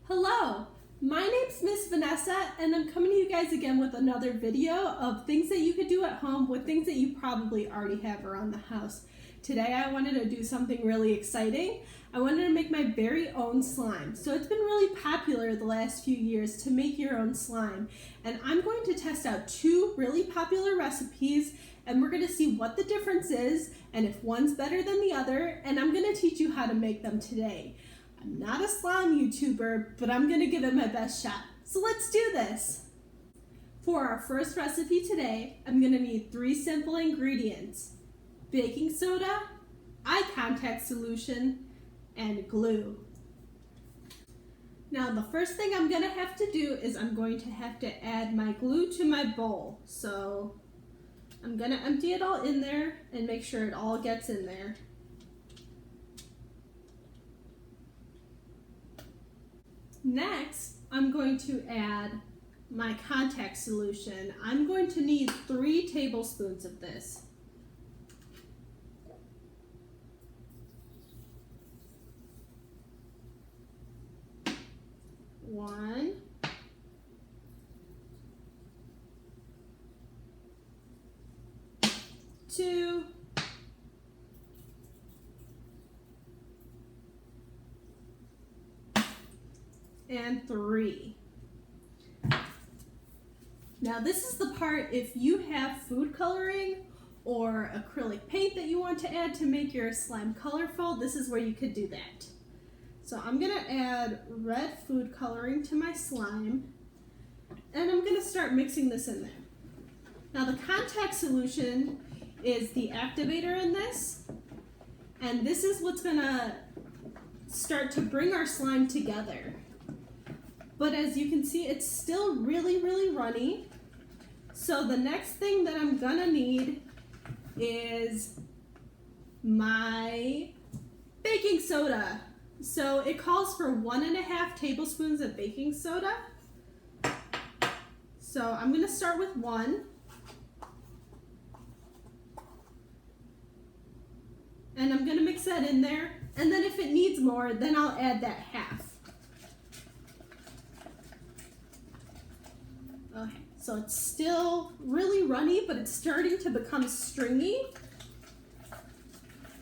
Hello, my name's Miss Vanessa and I'm coming to you guys again with another video of things that you could do at home with things that you probably already have around the house. Today I wanted to do something really exciting. I wanted to make my very own slime. So it's been really popular the last few years to make your own slime. And I'm going to test out two really popular recipes and we're going to see what the difference is and if one's better than the other, and I'm going to teach you how to make them today. I'm not a slime YouTuber, but I'm gonna give it my best shot. So let's do this. For our first recipe today, I'm gonna need 3 simple ingredients: baking soda, eye contact solution, and glue. Now the first thing I'm gonna have to do is I'm going to have to add my glue to my bowl. So I'm gonna empty it all in there and make sure it all gets in there. Next, I'm going to add my contact solution. I'm going to need 3 tablespoons of this. 1, 2, and 3. Now this is the part if you have food coloring or acrylic paint that you want to add to make your slime colorful, this is where you could do that. So I'm gonna add red food coloring to my slime and I'm gonna start mixing this in there. Now the contact solution is the activator in this, and this is what's gonna start to bring our slime together. But as you can see, it's still really runny. So the next thing that I'm gonna need is my baking soda. So it calls for 1.5 tablespoons of baking soda. So I'm gonna start with 1. And I'm gonna mix that in there. And then if it needs more, then I'll add that half. Okay, so it's still really runny, but it's starting to become stringy.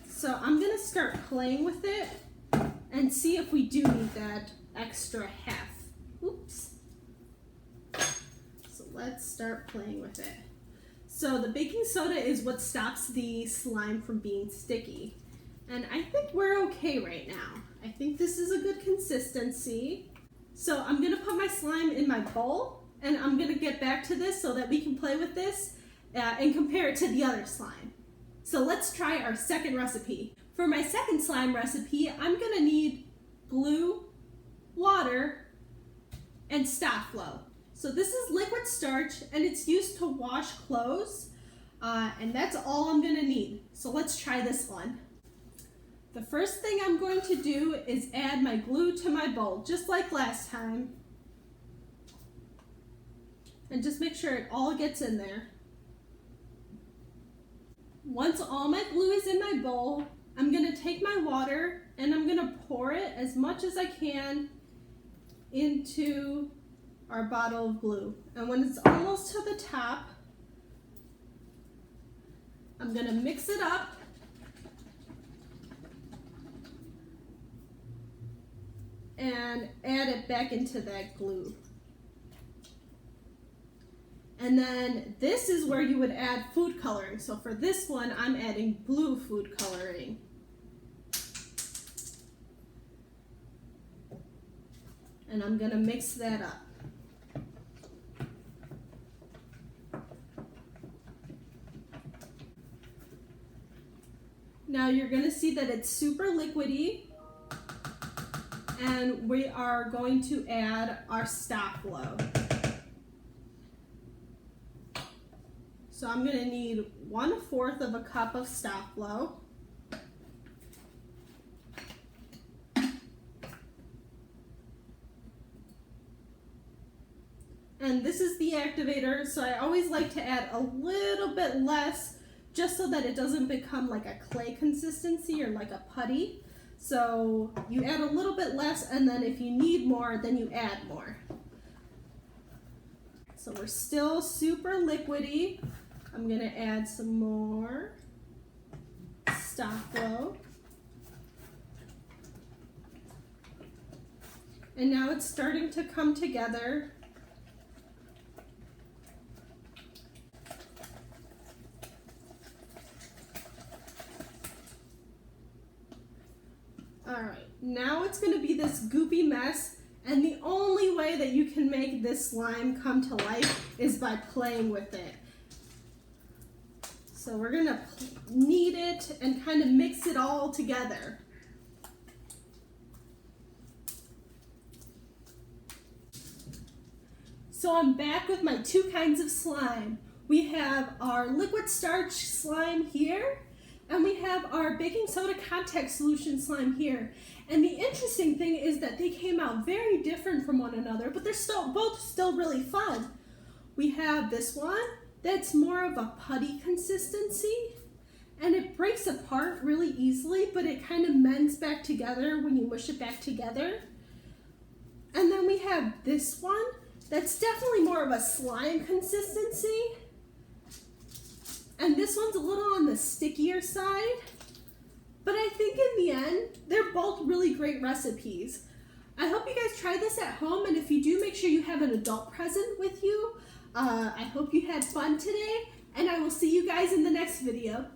So I'm gonna start playing with it and see if we do need that extra half. Oops. So let's start playing with it. So the baking soda is what stops the slime from being sticky. And I think we're okay right now. I think this is a good consistency. So I'm gonna put my slime in my bowl, and I'm gonna get back to this so that we can play with this and compare it to the other slime. So let's try our second recipe. For my second slime recipe, I'm gonna need glue, water, and stop flow. So this is liquid starch and it's used to wash clothes, and that's all I'm gonna need. So let's try this one. The first thing I'm going to do is add my glue to my bowl, just like last time. And just make sure it all gets in there. Once all my glue is in my bowl, I'm gonna take my water and I'm gonna pour it as much as I can into our bottle of glue. And when it's almost to the top, I'm gonna mix it up. And add it back into that glue. And then this is where you would add food coloring. So for this one, I'm adding blue food coloring. And I'm gonna mix that up. Now you're gonna see that it's super liquidy, and we are going to add our stop flow. So I'm gonna need 1/4 of a cup of stop flow. And this is the activator, so I always like to add a little bit less just so that it doesn't become like a clay consistency or like a putty. So you add a little bit less, and then if you need more, then you add more. So we're still super liquidy. I'm gonna add some more Stockwell. And now it's starting to come together. Alright, now it's going to be this goopy mess, and the only way that you can make this slime come to life is by playing with it. So we're going to knead it and kind of mix it all together. So I'm back with my two kinds of slime. We have our liquid starch slime here, and we have our baking soda contact solution slime here. And the interesting thing is that they came out very different from one another, but they're both still really fun. We have this one that's more of a putty consistency, and it breaks apart really easily, but it kind of mends back together when you mush it back together. And then we have this one that's definitely more of a slime consistency. And this one's a little on the stickier side, but I think in the end, they're both really great recipes. I hope you guys try this at home, and if you do, make sure you have an adult present with you. I hope you had fun today, and I will see you guys in the next video.